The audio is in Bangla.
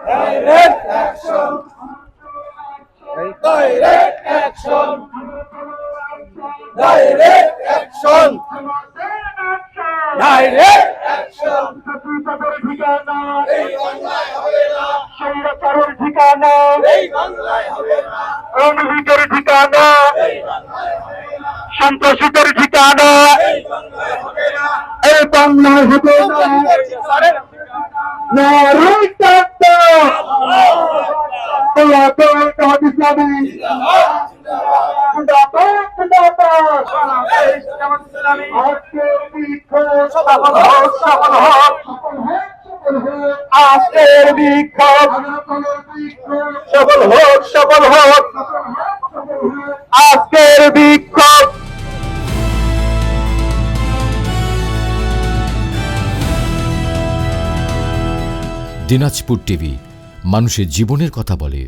Direct action! Direct action! Direct action! Direct action! এই বাংলায় হবে না, স্বৈরাচারের ঠিকানা, এই বাংলায় হবে না, অনভিকের ঠিকানা, এই বাংলায় হবে না, সন্ত্রাসীদের ঠিকানা, এই বাংলায় হবে না। এই বাংলায় হবে না। নারী তাকবীর, আল্লাহু আকবার, ইসলামী জিন্দাবাদ, জিন্দাবাদ। আজকের বিক্ষোভ সফল হোক, সফল হোক, আজকের বিক্ষোভ সফল হোক, সফল হোক, আজকের বিক্ষোভ। দিনাজপুর টিভি, মানুষের জীবনের কথা বলে।